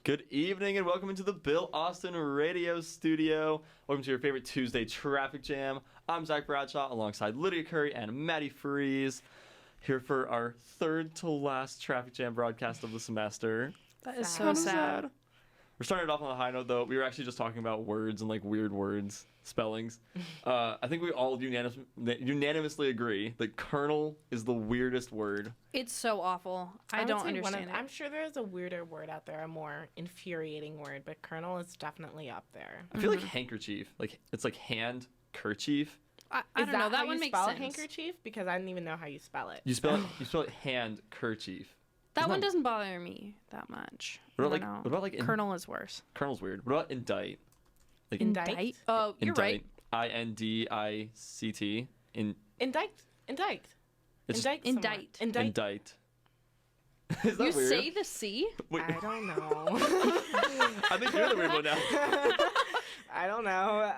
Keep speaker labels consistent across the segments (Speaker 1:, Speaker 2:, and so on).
Speaker 1: Good evening and welcome into the Bill Austin Radio Studio. Welcome to your favorite Tuesday traffic jam. I'm Zach Bradshaw alongside Lydia Curry and Mattie Freeze, here for our third to last traffic jam broadcast of the semester.
Speaker 2: That is so sad.
Speaker 1: We're starting it off on a high note, though. We were actually just talking about words and weird words, spellings. I think we all unanimously agree that colonel is the weirdest word.
Speaker 2: It's so awful. I don't understand it.
Speaker 3: I'm sure there's a weirder word out there, a more infuriating word, but colonel is definitely up there.
Speaker 1: I feel like handkerchief. It's like hand kerchief.
Speaker 2: I don't know. That one makes sense.
Speaker 3: Handkerchief? Because I didn't even know how you spell it.
Speaker 1: You spell it hand kerchief.
Speaker 2: That one doesn't bother me that much.
Speaker 1: What about
Speaker 2: colonel is worse.
Speaker 1: Colonel's weird. What about indict?
Speaker 3: Indict?
Speaker 2: Oh, you're right.
Speaker 1: INDICT.
Speaker 3: Indict.
Speaker 1: Indict.
Speaker 3: Indict.
Speaker 1: Is that
Speaker 2: you
Speaker 1: weird?
Speaker 2: say the C?
Speaker 1: Wait.
Speaker 3: I don't know.
Speaker 1: I think you're the weird one now.
Speaker 3: I don't know.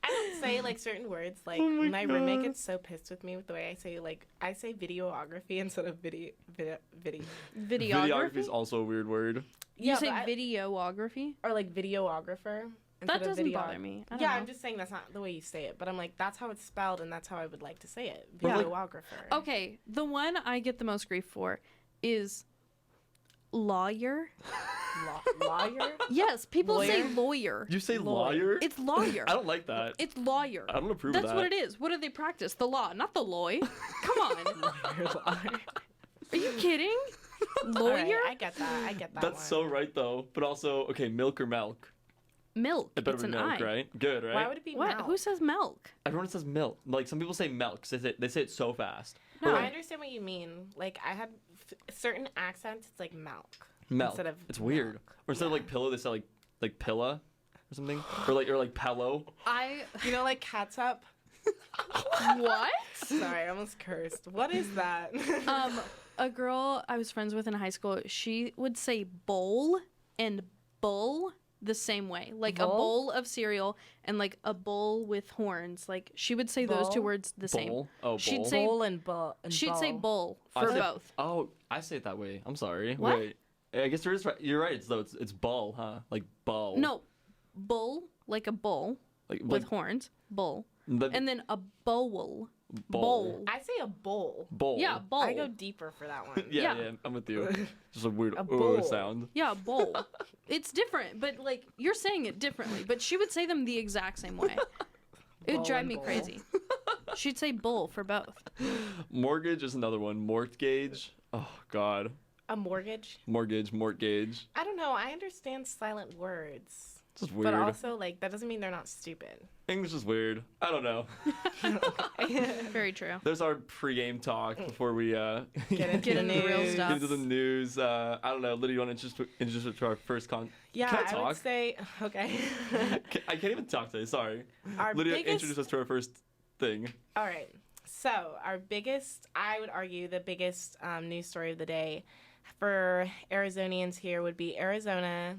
Speaker 3: I don't say certain words my roommate gets so pissed with me with the way I say I say videography instead of videography.
Speaker 1: Videography is also a weird word.
Speaker 2: You say videography?
Speaker 3: Or videographer.
Speaker 2: That doesn't bother me. I don't know.
Speaker 3: I'm just saying that's not the way you say it, but I'm that's how it's spelled and that's how I would like to say it. Videographer.
Speaker 2: Okay, the one I get the most grief for is lawyer.
Speaker 3: Lawyer?
Speaker 2: Yes, people say lawyer.
Speaker 1: You say lawyer?
Speaker 2: It's lawyer.
Speaker 1: I don't like that.
Speaker 2: It's lawyer.
Speaker 1: I don't approve of that.
Speaker 2: That's what it is. What do they practice? The law, not the loy. Come on.
Speaker 3: Lawyer.
Speaker 2: Are you kidding? Lawyer?
Speaker 3: Right, I get that.
Speaker 1: That's
Speaker 3: one.
Speaker 1: so right, though. But also, okay, milk or milk?
Speaker 2: Milk.
Speaker 1: It better
Speaker 2: it's
Speaker 1: be
Speaker 2: an
Speaker 1: milk,
Speaker 2: I.
Speaker 1: right? Good, right?
Speaker 3: Why would it be
Speaker 2: What?
Speaker 3: milk?
Speaker 2: Who says milk?
Speaker 1: Everyone says milk. Some people say milk. They say it so fast.
Speaker 3: No, I understand what you mean. I had certain accents. It's milk.
Speaker 1: Milk.
Speaker 3: Instead of
Speaker 1: it's weird.
Speaker 3: milk.
Speaker 1: Or instead of pillow, they say like pilla or something. or pillow.
Speaker 3: Catsup.
Speaker 2: What?
Speaker 3: Sorry, I almost cursed. What is that?
Speaker 2: A girl I was friends with in high school, she would say bowl and bull the same way. A bowl of cereal and a bull with horns. She would say those two words the same.
Speaker 1: Bowl? Oh, bowl.
Speaker 2: She'd say
Speaker 3: bowl and bull.
Speaker 2: She'd say bull for both.
Speaker 1: Oh, I say it that way. I'm sorry.
Speaker 2: What?
Speaker 1: Wait. I guess there is. You're right. It's bull, huh? Like bull.
Speaker 2: No, bull like a bull with horns. Bull. And then a bowl. Bowl.
Speaker 3: I say a bowl.
Speaker 1: Bowl.
Speaker 2: Yeah, bowl.
Speaker 3: I go deeper for that one.
Speaker 1: Yeah, I'm with you. Just a weird
Speaker 3: bowl.
Speaker 1: sound.
Speaker 2: Yeah, bowl. It's different, but you're saying it differently. But she would say them the exact same way. It would drive me crazy. She'd say bull for both.
Speaker 1: Mortgage is another one. Mortgage. Oh God.
Speaker 3: A mortgage?
Speaker 1: Mortgage.
Speaker 3: I don't know. I understand silent words.
Speaker 1: It's just weird.
Speaker 3: But also, that doesn't mean they're not stupid.
Speaker 1: English is weird. I don't know.
Speaker 2: Very true.
Speaker 1: There's our pregame talk before we
Speaker 2: get into the real stuff.
Speaker 1: Get into the news. I don't know. Lydia, you want to introduce it to our first
Speaker 3: Yeah,
Speaker 1: Can I talk?
Speaker 3: would say, okay.
Speaker 1: I can't even talk today. Sorry.
Speaker 3: Our
Speaker 1: Lydia,
Speaker 3: biggest...
Speaker 1: introduce us to our first thing.
Speaker 3: All right. So, I would argue, the biggest news story of the day for Arizonians here would be Arizona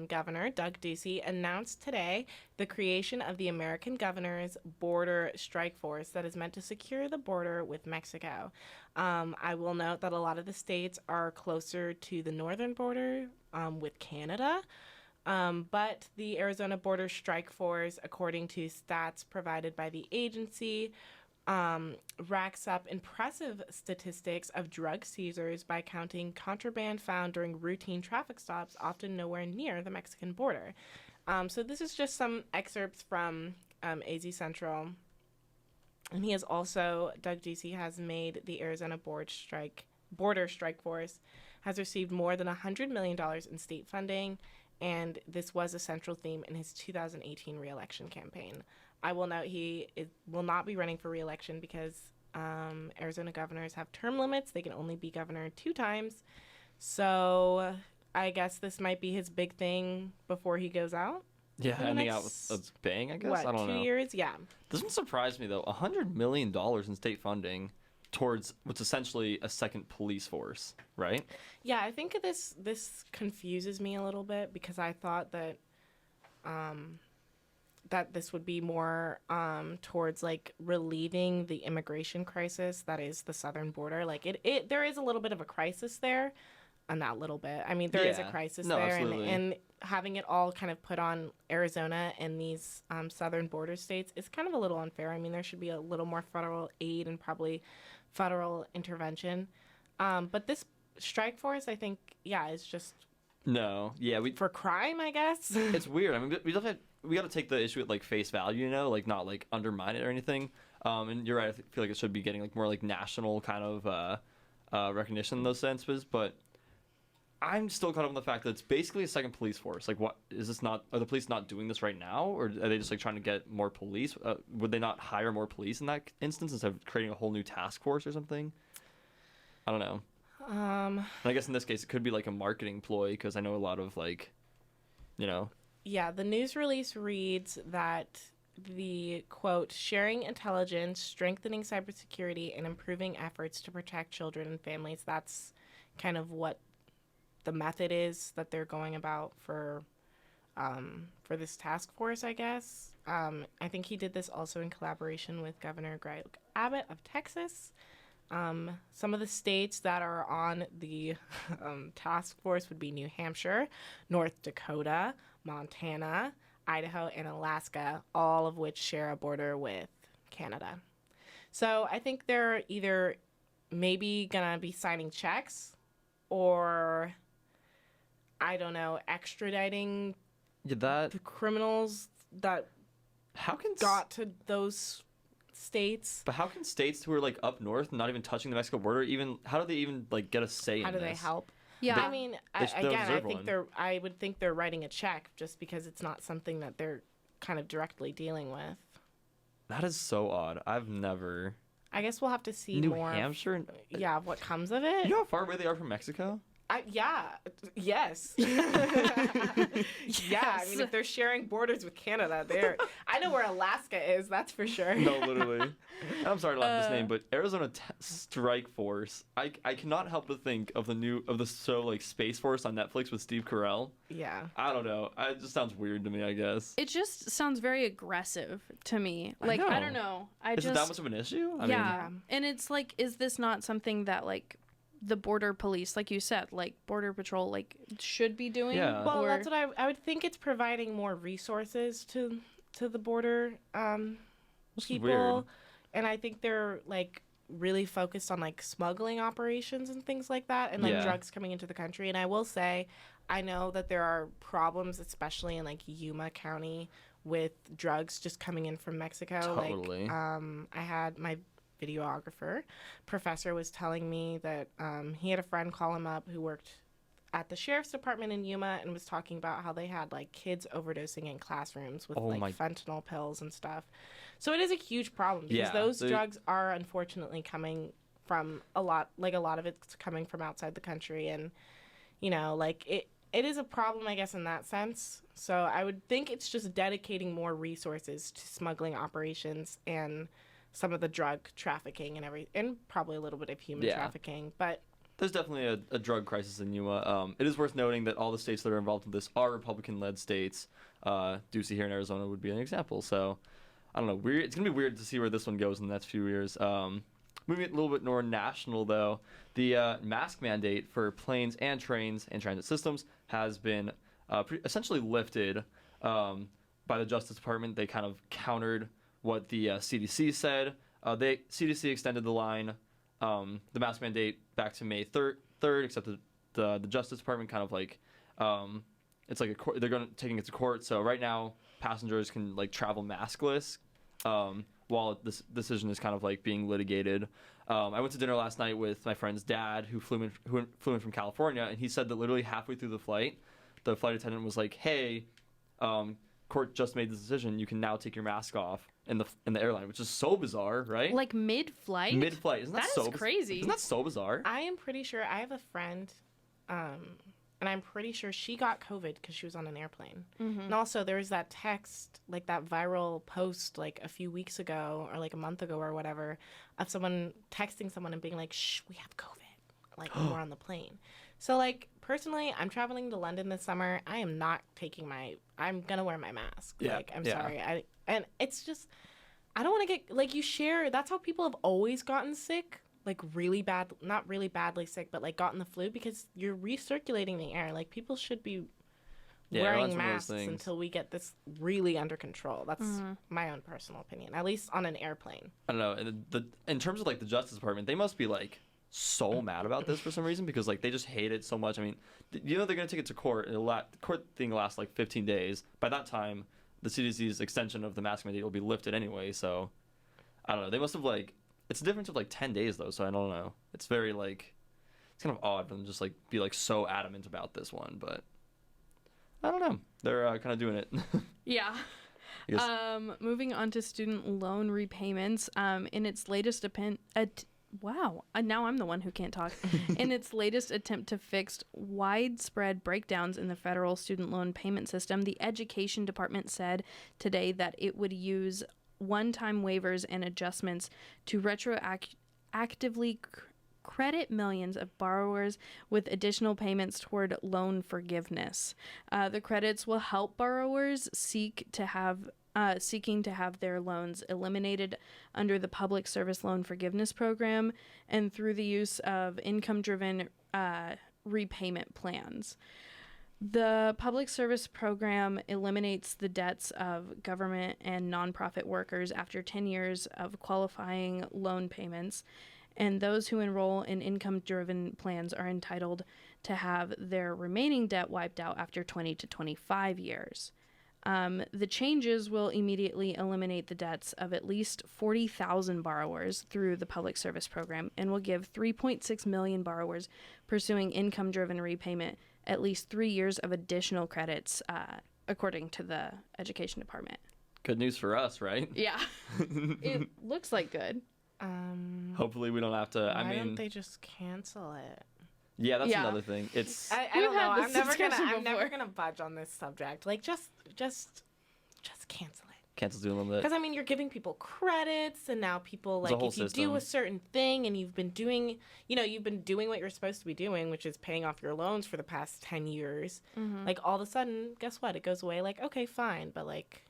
Speaker 3: Governor Doug Ducey announced today the creation of the American Governor's Border Strike Force that is meant to secure the border with Mexico. I will note that a lot of the states are closer to the northern border with Canada. But the Arizona Border Strike Force, according to stats provided by the agency, racks up impressive statistics of drug seizures by counting contraband found during routine traffic stops, often nowhere near the Mexican border. So this is just some excerpts from AZ Central. And he has also, Doug Ducey has made the Arizona Border Strike Force, has received more than $100 million in state funding, and this was a central theme in his 2018 re-election campaign. I will note he will not be running for re-election because Arizona governors have term limits. They can only be governor 2 times. So I guess this might be his big thing before he goes out.
Speaker 1: Yeah, ending out with a bang, I guess.
Speaker 3: What,
Speaker 1: I don't know.
Speaker 3: 2 years? Yeah.
Speaker 1: Doesn't surprise me, though. $100 million in state funding towards what's essentially a second police force, right?
Speaker 3: Yeah, I think this confuses me a little bit because I thought that that this would be more towards like relieving the immigration crisis that is the southern border. Like there is a little bit of a crisis there, on that little bit. I mean, there is a crisis
Speaker 1: No,
Speaker 3: there,
Speaker 1: absolutely.
Speaker 3: and having it all kind of put on Arizona and these southern border states is kind of a little unfair. I mean, there should be a little more federal aid and probably federal intervention. But this strike force, I think, is just
Speaker 1: No, yeah,
Speaker 3: for crime, I guess.
Speaker 1: it's weird. I mean, we got to take the issue at like face value, like not like undermine it or anything. And you're right. I feel like it should be getting like more like national kind of recognition in those senses. But I'm still caught up on the fact that it's basically a second police force. Like, what is this not? Are the police not doing this right now, or are they just like trying to get more police? Would they not hire more police in that instance instead of creating a whole new task force or something? I don't know. And I guess in this case, it could be like a marketing ploy because I know a lot of like,
Speaker 3: Yeah, the news release reads that the quote, sharing intelligence, strengthening cybersecurity, and improving efforts to protect children and families. That's kind of what the method is that they're going about for this task force, I guess. I think he did this also in collaboration with Governor Greg Abbott of Texas. Some of the states that are on the task force would be New Hampshire, North Dakota, Montana, Idaho, and Alaska, all of which share a border with Canada. So I think they're either maybe going to be signing checks or, I don't know, extraditing the criminals that got to those states.
Speaker 1: But how can states who are like up north, not even touching the Mexico border, how do they even like get a say in this?
Speaker 3: How do they help?
Speaker 2: Yeah.
Speaker 3: I mean, I would think they're writing a check just because it's not something that they're kind of directly dealing with.
Speaker 1: That is so odd. I've never.
Speaker 3: I guess we'll have to see
Speaker 1: New
Speaker 3: more.
Speaker 1: New Hampshire?
Speaker 3: Of what comes of it.
Speaker 1: You know how far away they are from Mexico?
Speaker 3: Yes. Yeah, I mean, if they're sharing borders with Canada, I know where Alaska is, that's for sure.
Speaker 1: No, literally. I'm sorry to laugh at this name, but Arizona Strike Force. I cannot help but think of the show like Space Force on Netflix with Steve Carell.
Speaker 3: Yeah.
Speaker 1: I don't know. It just sounds weird to me, I guess.
Speaker 2: It just sounds very aggressive to me. Like, I don't know.
Speaker 1: Is it that much of an issue? I mean,
Speaker 2: and it's like, is this not something that like the border police, like you said, like border patrol, like should be doing?
Speaker 1: Yeah.
Speaker 3: Well, that's what I would think. It's providing more resources to the border people,
Speaker 1: weird.
Speaker 3: And I think they're like really focused on like smuggling operations and things like that, and like drugs coming into the country. And I will say, I know that there are problems, especially in like Yuma County, with drugs just coming in from Mexico.
Speaker 1: Totally.
Speaker 3: Like, I had my videographer professor was telling me that he had a friend call him up who worked at the sheriff's department in Yuma and was talking about how they had like kids overdosing in classrooms with fentanyl pills and stuff. So it is a huge problem because those drugs are unfortunately coming from a lot of it's coming from outside the country, and like it is a problem, I guess, in that sense. So I would think it's just dedicating more resources to smuggling operations and some of the drug trafficking and probably a little bit of human trafficking. But
Speaker 1: there's definitely a drug crisis in Yuma. It is worth noting that all the states that are involved in this are Republican-led states. Ducey here in Arizona would be an example. So, I don't know. It's going to be weird to see where this one goes in the next few years. Moving a little bit more national, though, the mask mandate for planes and trains and transit systems has been essentially lifted by the Justice Department. They kind of countered what the CDC said. CDC extended the mask mandate back to May 3rd, except the Justice Department kind of like, it's like they're taking it to court. So right now, passengers can like travel maskless, while this decision is kind of like being litigated. I went to dinner last night with my friend's dad, who flew in from California, and he said that literally halfway through the flight attendant was like, "Hey, court just made this decision. You can now take your mask off in the airline," which is so bizarre, right?
Speaker 2: Like mid-flight?
Speaker 1: Mid-flight. Isn't that so
Speaker 2: crazy?
Speaker 1: Isn't that so bizarre?
Speaker 3: I am pretty sure I have a friend, and I'm pretty sure she got COVID because she was on an airplane. Mm-hmm. And also there was that text, like that viral post like a few weeks ago or like a month ago or whatever, of someone texting someone and being like, "Shh, we have COVID," like when we're on the plane. So like personally, I'm traveling to London this summer. I am not I'm gonna wear my mask.
Speaker 1: Yeah.
Speaker 3: Like I'm sorry. And it's just, I don't want to get, like, you share, that's how people have always gotten sick. like really bad, not really badly sick, but like gotten the flu because you're recirculating the air. Like people should be wearing masks until we get this really under control. That's my own personal opinion, at least on an airplane.
Speaker 1: I don't know. And in terms of like the Justice Department, they must be like so mad about this for some reason because like they just hate it so much. I mean, you know they're gonna take it to court. The court thing lasts like 15 days. By that time, the CDC's extension of the mask mandate will be lifted anyway. So I don't know. They must have like it's a difference of like 10 days though. So I don't know. It's very like it's kind of odd for them to just like be like so adamant about this one, but I don't know. They're kind of doing it.
Speaker 2: Yeah. Moving on to student loan repayments. In its latest wow, now I'm the one who can't talk. In its latest attempt to fix widespread breakdowns in the federal student loan payment system, the Education Department said today that it would use one-time waivers and adjustments to retroactively credit millions of borrowers with additional payments toward loan forgiveness. The credits will help borrowers seeking to have their loans eliminated under the Public Service Loan Forgiveness Program and through the use of income-driven repayment plans. The Public Service Program eliminates the debts of government and nonprofit workers after 10 years of qualifying loan payments, and those who enroll in income-driven plans are entitled to have their remaining debt wiped out after 20 to 25 years. The changes will immediately eliminate the debts of at least 40,000 borrowers through the Public Service Program and will give 3.6 million borrowers pursuing income-driven repayment at least 3 years of additional credits, according to the Education Department.
Speaker 1: Good news for us, right?
Speaker 2: Yeah. It looks like good.
Speaker 1: Hopefully we don't have to.
Speaker 3: Why don't they just cancel it?
Speaker 1: Yeah, that's another thing. It's
Speaker 3: I don't know. I'm never gonna budge on this subject. Like just cancel it.
Speaker 1: Cancel student loan debt.
Speaker 3: Because I mean, you're giving people credits, and now people like if you do a certain thing, and you've been doing what you're supposed to be doing, which is paying off your loans for the past 10 years. Like all of a sudden, guess what? It goes away. Like okay, fine, but like.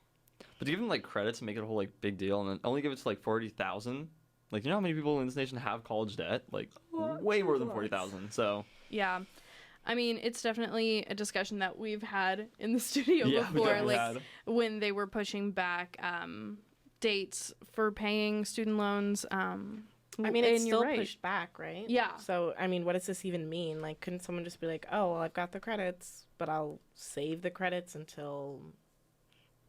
Speaker 1: But to give them like credits and make it a whole like big deal, and then only give it to like 40,000. Like, you know how many people in this nation have college debt? Like, way more than 40,000. So.
Speaker 2: Yeah. I mean, it's definitely a discussion that we've had in the studio before. Like, when they were pushing back dates for paying student loans.
Speaker 3: I mean, it's still pushed back, right?
Speaker 2: Yeah.
Speaker 3: So, I mean, what does this even mean? Like, couldn't someone just be like, oh, well, I've got the credits, but I'll save the credits until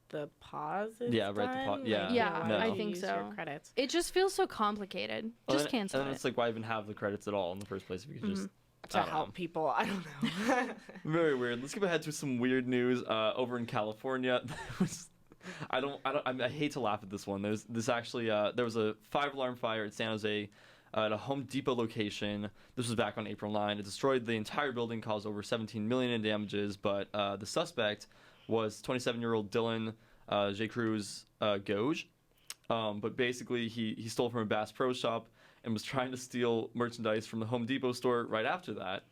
Speaker 3: the pause is
Speaker 1: right. The pause. Yeah.
Speaker 2: Yeah,
Speaker 1: no.
Speaker 2: I think so.
Speaker 3: Credits.
Speaker 2: It just feels so complicated. Just cancel it.
Speaker 1: And then it's like, why even have the credits at all in the first place if you could just
Speaker 3: to help people? I don't know.
Speaker 1: Very weird. Let's skip ahead to some weird news over in California. I hate to laugh at this one. There was a 5-alarm fire at San Jose at a Home Depot location. This was back on April 9. It destroyed the entire building, caused over $17 million in damages, but the suspect was 27-year-old Dylan J. Cruz Goj. But basically, he stole from a Bass Pro Shop and was trying to steal merchandise from the Home Depot store right after that.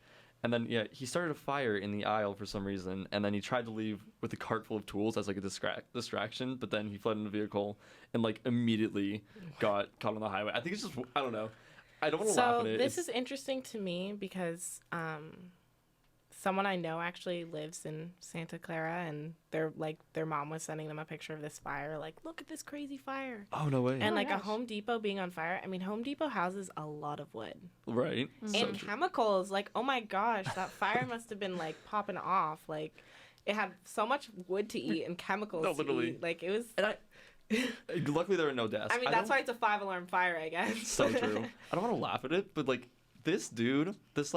Speaker 1: And then, he started a fire in the aisle for some reason, and then he tried to leave with a cart full of tools as like a distraction, but then he fled in a vehicle and like immediately got caught on the highway. I think it's just, I don't know. I don't want to laugh at it.
Speaker 3: So this is interesting to me because someone I know actually lives in Santa Clara, and their mom was sending them a picture of this fire. Like, look at this crazy fire.
Speaker 1: Oh, no way.
Speaker 3: And a Home Depot being on fire. I mean, Home Depot houses a lot of wood.
Speaker 1: Right.
Speaker 3: And chemicals. Like, oh my gosh, that fire must have been like popping off. Like, it had so much wood to eat and chemicals to eat. Like, it was.
Speaker 1: Luckily, there are no deaths.
Speaker 3: I mean, that's why it's a 5-alarm fire, I guess.
Speaker 1: So true. I don't want to laugh at it, but like, this dude, this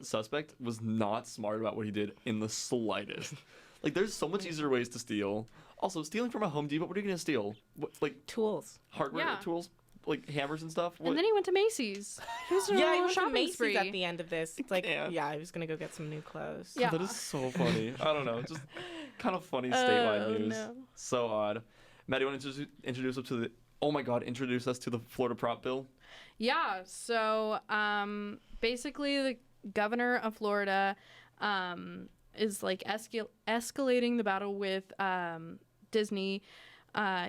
Speaker 1: suspect was not smart about what he did in the slightest. Like, there's so much easier ways to steal. Also, stealing from a Home Depot, what are you going to steal? What, like
Speaker 3: tools.
Speaker 1: Hardware tools? Like hammers and stuff? What?
Speaker 2: And then he went to Macy's. He was
Speaker 3: he went to Macy's at the end of this. It's like, he was going to go get some new clothes.
Speaker 2: Yeah.
Speaker 1: That is so funny. I don't know. Just kind of funny statewide news. No. So odd. Mattie, you want to introduce us to introduce us to the Florida prop bill?
Speaker 2: Yeah, so basically the governor of Florida is like escalating the battle with Disney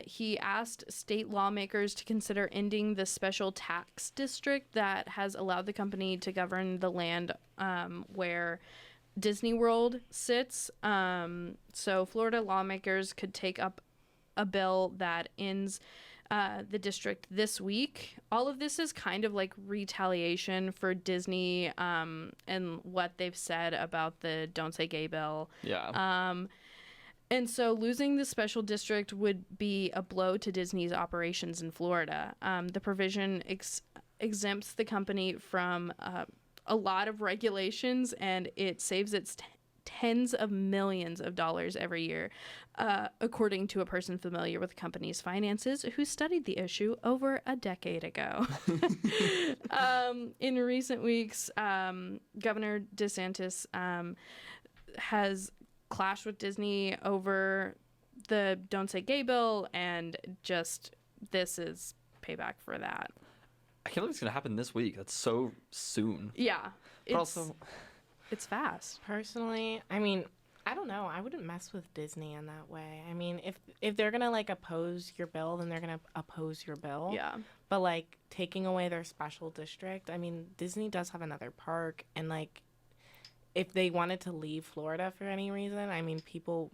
Speaker 2: He asked state lawmakers to consider ending the special tax district that has allowed the company to govern the land where Disney World sits. So Florida lawmakers could take up a bill that ends the district this week. All of this is kind of like retaliation for Disney and what they've said about the Don't Say Gay bill.
Speaker 1: Yeah.
Speaker 2: And so losing the special district would be a blow to Disney's operations in Florida. The provision exempts the company from a lot of regulations, and it saves its tens of millions of dollars every year, according to a person familiar with the company's finances who studied the issue over a decade ago. In recent weeks, Governor DeSantis has clashed with Disney over the Don't Say Gay bill, and just this is payback for that.
Speaker 1: I can't believe it's going to happen this week. That's so soon.
Speaker 2: Yeah.
Speaker 1: But also,
Speaker 2: It's fast.
Speaker 3: Personally, I mean, I don't know. I wouldn't mess with Disney in that way. I mean, if they're going to, like, oppose your bill, then they're going to oppose your bill.
Speaker 2: Yeah.
Speaker 3: But, like, taking away their special district, I mean, Disney does have another park, and, like, if they wanted to leave Florida for any reason, I mean,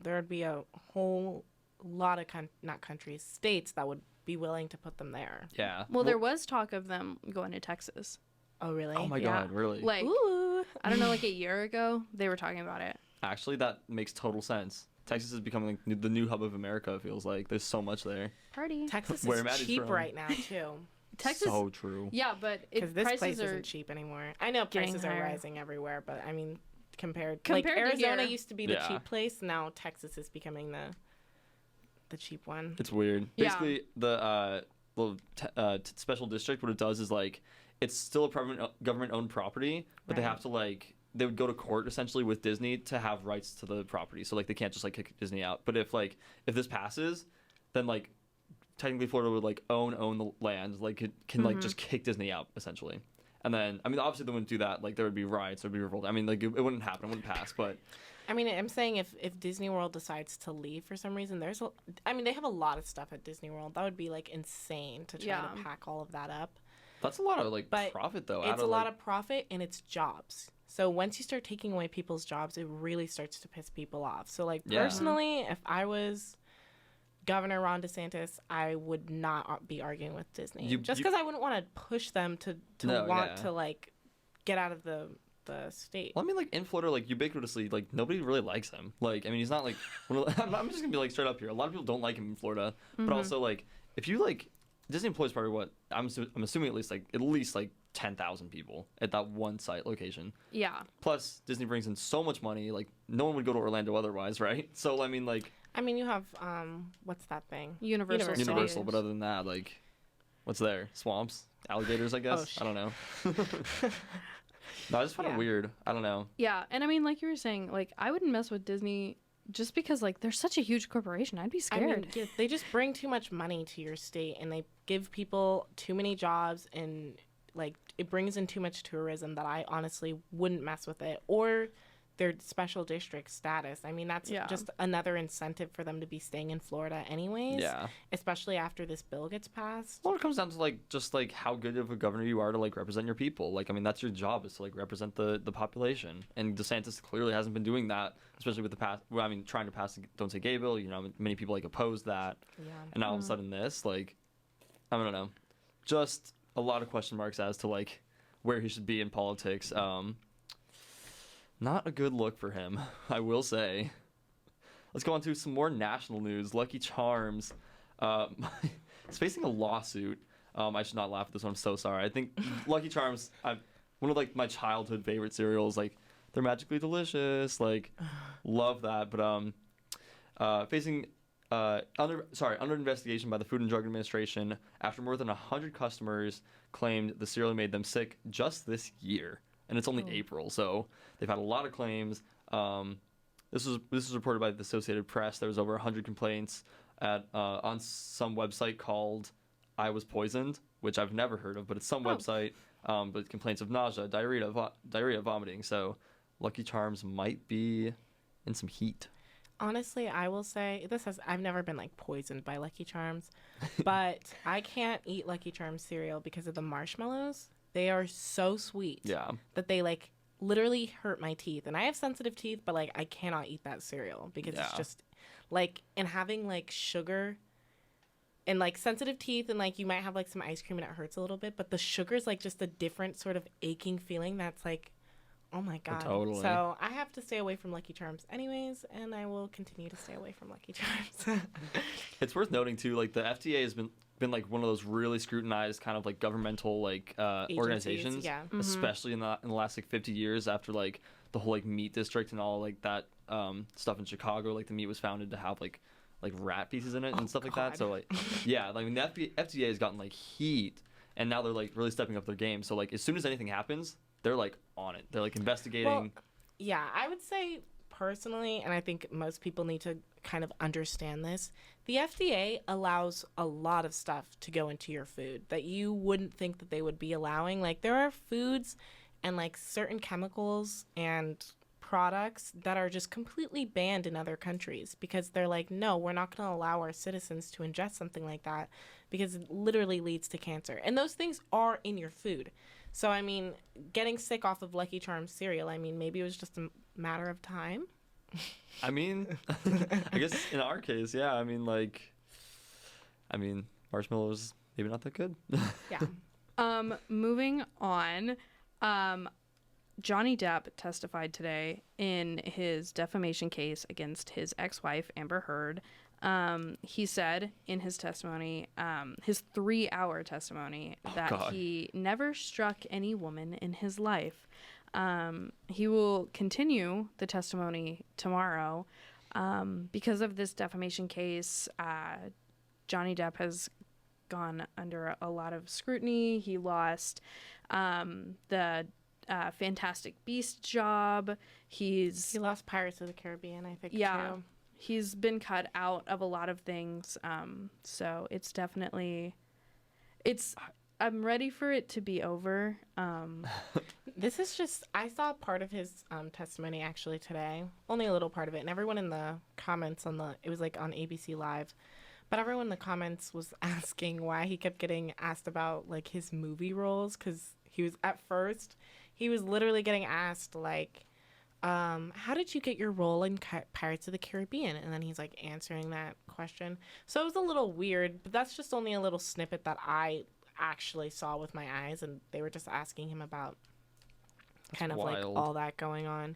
Speaker 3: there would be a whole lot of, states that would be willing to put them there.
Speaker 1: yeah.
Speaker 2: Well, there was talk of them going to Texas.
Speaker 3: Oh, really?
Speaker 1: Oh my
Speaker 2: Yeah.
Speaker 1: God, really?
Speaker 2: Like,
Speaker 3: Ooh.
Speaker 2: I don't know, like a year ago, they were talking about it.
Speaker 1: Actually, that makes total sense. Texas is becoming like the new hub of America, it feels like. There's so much there.
Speaker 2: Party.
Speaker 3: Texas
Speaker 1: Where
Speaker 3: is
Speaker 1: Mattie's
Speaker 3: cheap
Speaker 1: from.
Speaker 3: right now, too.
Speaker 2: Texas.
Speaker 1: So true.
Speaker 2: Yeah, but
Speaker 3: Because this
Speaker 2: prices
Speaker 3: place
Speaker 2: are
Speaker 3: isn't cheap anymore. I know
Speaker 2: getting
Speaker 3: prices are
Speaker 2: higher.
Speaker 3: rising everywhere, but I mean, compared
Speaker 2: Compared
Speaker 3: like
Speaker 2: to
Speaker 3: Arizona
Speaker 2: here.
Speaker 3: used to be the
Speaker 1: Yeah.
Speaker 3: cheap place. Now Texas is becoming the cheap one.
Speaker 1: It's weird.
Speaker 2: Yeah.
Speaker 1: Basically, the special district, what it does is like it's still a government-owned property, but they
Speaker 3: Right.
Speaker 1: have to like they would go to court essentially with Disney to have rights to the property. So like they can't just like kick Disney out. But if this passes, then like technically Florida would like own the land, like it can like just kick Disney out essentially. And then I mean obviously they wouldn't do that. Like there would be riots, there'd be revolt. I mean like it wouldn't happen, it wouldn't pass. But
Speaker 3: I mean, I'm saying if Disney World decides to leave for some reason, I mean, they have a lot of stuff at Disney World. That would be like insane to try
Speaker 2: Yeah.
Speaker 3: to pack all of that up.
Speaker 1: that's a lot of like
Speaker 3: But
Speaker 1: profit though.
Speaker 3: It's a lot of profit and it's jobs. So once you start taking away people's jobs, it really starts to piss people off. So like
Speaker 1: Yeah.
Speaker 3: personally, if I was Governor Ron DeSantis, I would not be arguing with Disney. Just because I wouldn't want to push them to
Speaker 1: No,
Speaker 3: want
Speaker 1: yeah.
Speaker 3: to like get out of the state.
Speaker 1: Well, I mean, like in Florida, like ubiquitously, like nobody really likes him. Like, I mean, he's not like. I'm just gonna be like straight up here. A lot of people don't like him in Florida, but also like if you like Disney employs probably what I'm assuming at least like 10,000 people at that one site location.
Speaker 2: Yeah.
Speaker 1: Plus, Disney brings in so much money. Like no one would go to Orlando otherwise, right? So I mean, like
Speaker 3: I mean, you have what's that thing?
Speaker 2: Universal.
Speaker 1: Universal, but other than that, like what's there? Swamps, alligators, I guess.
Speaker 3: shit.
Speaker 1: I don't know. No, I just find it
Speaker 3: Yeah.
Speaker 1: weird. I don't know.
Speaker 2: Yeah, and I mean, like you were saying, like I wouldn't mess with Disney just because like they're such a huge corporation. I'd be
Speaker 3: I
Speaker 2: scared.
Speaker 3: mean, yeah, they just bring too much money to your state, and they give people too many jobs, and like it brings in too much tourism that I honestly wouldn't mess with it. Or their special district status. I mean, that's
Speaker 2: Yeah.
Speaker 3: just another incentive for them to be staying in Florida anyways.
Speaker 1: Yeah.
Speaker 3: Especially after this bill gets passed.
Speaker 1: Well, it comes down to like just like how good of a governor you are to like represent your people. Like, I mean, that's your job is to like represent the population. And DeSantis clearly hasn't been doing that, especially with the past. Well, I mean, trying to pass the Don't Say Gay bill. You know, many people like oppose that,
Speaker 3: Yeah.
Speaker 1: and now all of a sudden this, like, I don't know, just a lot of question marks as to like where he should be in politics. Not a good look for him, I will say. Let's go on to some more national news. Lucky Charms is facing a lawsuit. I should not laugh at this one. I'm so sorry. I think Lucky Charms, one of like my childhood favorite cereals. Like they're magically delicious. Like love that. But facing under investigation by the Food and Drug Administration after more than 100 customers claimed the cereal made them sick just this year. And it's only April, so they've had a lot of claims. This was reported by the Associated Press. There was over 100 complaints on some website called I Was Poisoned, which I've never heard of, but it's some website. But complaints of nausea, diarrhea, vomiting. So Lucky Charms might be in some heat.
Speaker 3: Honestly, I will say I've never been like poisoned by Lucky Charms, but I can't eat Lucky Charms cereal because of the marshmallows. They are so sweet
Speaker 1: Yeah.
Speaker 3: that they like literally hurt my teeth. And I have sensitive teeth, but like I cannot eat that cereal because it's just like, and having like sugar and like sensitive teeth, and like you might have like some ice cream and it hurts a little bit, but the sugar is like just a different sort of aching feeling that's like, oh my God.
Speaker 1: Totally.
Speaker 3: So I have to stay away from Lucky Charms anyways, and I will continue to stay away from Lucky Charms.
Speaker 1: It's worth noting too, like the FDA has been like one of those really scrutinized kind of like governmental like organizations,
Speaker 3: yeah.
Speaker 1: especially in the last like 50 years after like the whole like meat district and all like that stuff in Chicago. Like the meat was founded to have like rat pieces in it and stuff like that. So like yeah, like the FDA has gotten like heat, and now they're like really stepping up their game. So like as soon as anything happens, they're like on it. They're like investigating.
Speaker 3: Well, yeah, I would say personally, and I think most people need to kind of understand this, the FDA allows a lot of stuff to go into your food that you wouldn't think that they would be allowing. Like there are foods and like certain chemicals and products that are just completely banned in other countries because they're like, no, we're not going to allow our citizens to ingest something like that because it literally leads to cancer. And those things are in your food. So, I mean, getting sick off of Lucky Charms cereal, I mean, maybe it was just a matter of time.
Speaker 1: I mean, I guess in our case, yeah. I mean, marshmallows maybe not that good.
Speaker 3: Yeah.
Speaker 2: Moving on. Johnny Depp testified today in his defamation case against his ex-wife, Amber Heard. He said in his testimony, his 3-hour testimony, that he never struck any woman in his life. He will continue the testimony tomorrow. Because of this defamation case, Johnny Depp has gone under a lot of scrutiny. He lost the Fantastic Beast job. He
Speaker 3: lost Pirates of the Caribbean, I think, too.
Speaker 2: He's been cut out of a lot of things. So it's definitely... I'm ready for it to be over.
Speaker 3: This is just... I saw part of his testimony, actually, today. Only a little part of it. And everyone in the comments it was, like, on ABC Live. But everyone in the comments was asking why he kept getting asked about, like, his movie roles. Because he was... At first, he was literally getting asked, like... how did you get your role in Pirates of the Caribbean? And then he's, like, answering that question. So it was a little weird, but that's just only a little snippet that I actually saw with my eyes, and they were just asking him about kind of like all that going on.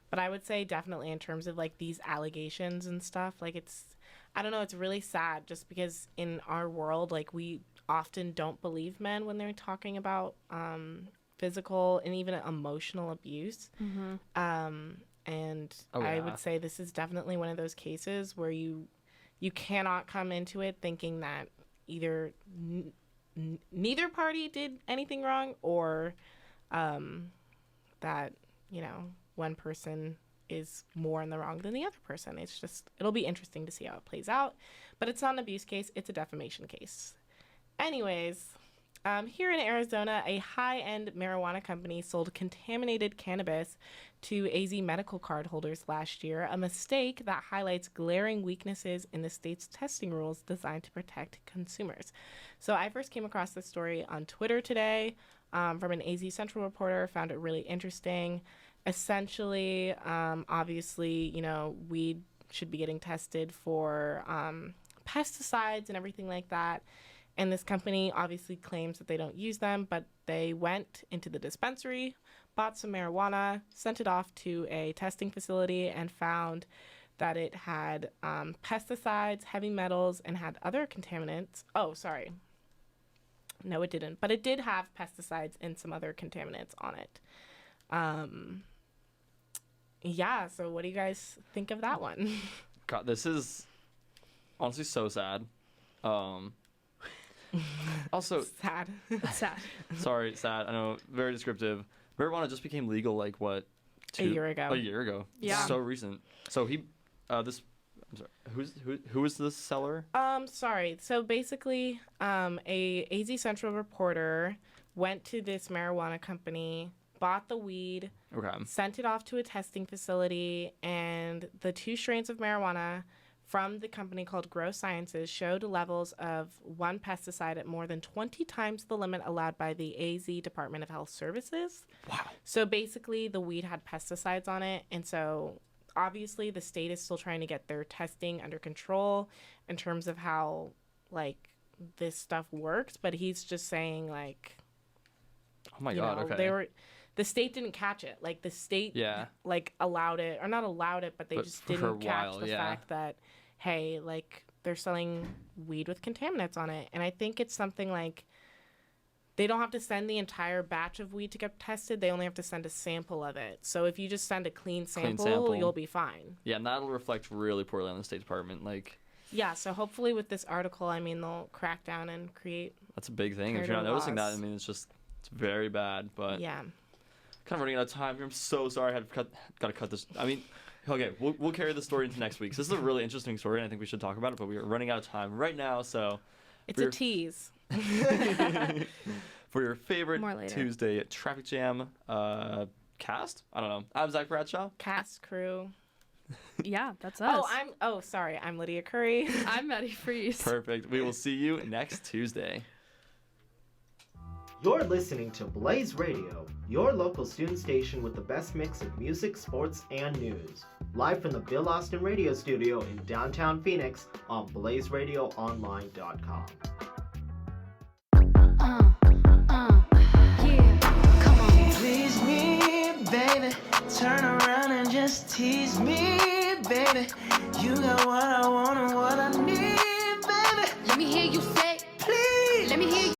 Speaker 3: But I would say definitely in terms of like these allegations and stuff, like I don't know, it's really sad just because in our world, like we often don't believe men when they're talking about physical and even emotional abuse. And I would say this is definitely one of those cases where you cannot come into it thinking that either neither party did anything wrong, or that, you know, one person is more in the wrong than the other person. It'll be interesting to see how it plays out. But it's not an abuse case, it's a defamation case. Anyways, here in Arizona, a high-end marijuana company sold contaminated cannabis to AZ medical card holders last year, a mistake that highlights glaring weaknesses in the state's testing rules designed to protect consumers. So I first came across this story on Twitter today from an AZ Central reporter, found it really interesting. Essentially, obviously, you know, weed should be getting tested for pesticides and everything like that. And this company obviously claims that they don't use them, but they went into the dispensary, bought some marijuana, sent it off to a testing facility, and found that it had pesticides, heavy metals, and had other contaminants. Oh, sorry. No, it didn't. But it did have pesticides and some other contaminants on it. Yeah, so what do you guys think of that one?
Speaker 1: God, this is honestly so sad. Also
Speaker 3: sad.
Speaker 2: Sad.
Speaker 1: Sorry, sad. I know, very descriptive. Marijuana just became legal like what?
Speaker 3: A year ago.
Speaker 1: A year ago.
Speaker 2: Yeah.
Speaker 1: So recent. So I'm sorry. Who is this seller?
Speaker 3: Sorry. So basically, a AZ Central reporter went to this marijuana company bought the weed,
Speaker 1: Okay.
Speaker 3: sent it off to a testing facility, and the 2 strains of marijuana from the company called Grow Sciences showed levels of one pesticide at more than 20 times the limit allowed by the AZ Department of Health Services.
Speaker 1: Wow.
Speaker 3: So basically, the weed had pesticides on it, and so obviously the state is still trying to get their testing under control in terms of how, like, this stuff works, but he's just saying, like,
Speaker 1: Oh my God. Okay.
Speaker 3: the state didn't catch it. Like, the state,
Speaker 1: Yeah.
Speaker 3: like, allowed it, or not allowed it, but they
Speaker 1: But
Speaker 3: just
Speaker 1: for a
Speaker 3: didn't catch
Speaker 1: while,
Speaker 3: the
Speaker 1: yeah.
Speaker 3: fact that, hey, like, they're selling weed with contaminants on it. And I think it's something like they don't have to send the entire batch of weed to get tested. They only have to send a sample of it. So if you just send a clean sample, you'll be fine.
Speaker 1: Yeah, and that'll reflect really poorly on the State Department. Like,
Speaker 3: Yeah, so hopefully with this article, I mean, they'll crack down and create.
Speaker 1: that's a big thing. If
Speaker 3: Heard
Speaker 1: you're not
Speaker 3: of
Speaker 1: noticing that, I
Speaker 3: laws.
Speaker 1: mean, it's very bad. But
Speaker 3: Yeah.
Speaker 1: kind of running out of time here. I'm so sorry. Got to cut this. I mean, okay, we'll carry the story into next week. 'Cause this is a really interesting story, and I think we should talk about it. But we are running out of time right now, so
Speaker 3: It's a tease.
Speaker 1: for your favorite
Speaker 2: More later.
Speaker 1: Tuesday traffic jam cast, I don't know. I'm Zach Bradshaw.
Speaker 3: Cast crew.
Speaker 2: Yeah, that's us.
Speaker 3: Sorry. I'm Lydia Curry.
Speaker 2: I'm Mattie Freeze.
Speaker 1: Perfect. We will see you next Tuesday.
Speaker 4: You're listening to Blaze Radio, your local student station with the best mix of music, sports, and news. Live from the Bill Austin Radio Studio in downtown Phoenix on blazeradioonline.com.
Speaker 5: Yeah, come on.
Speaker 6: Please me, baby. Turn around and just tease me, baby. You got what I want and what I need, baby.
Speaker 5: Let me hear you say,
Speaker 6: Please.
Speaker 5: let me hear you.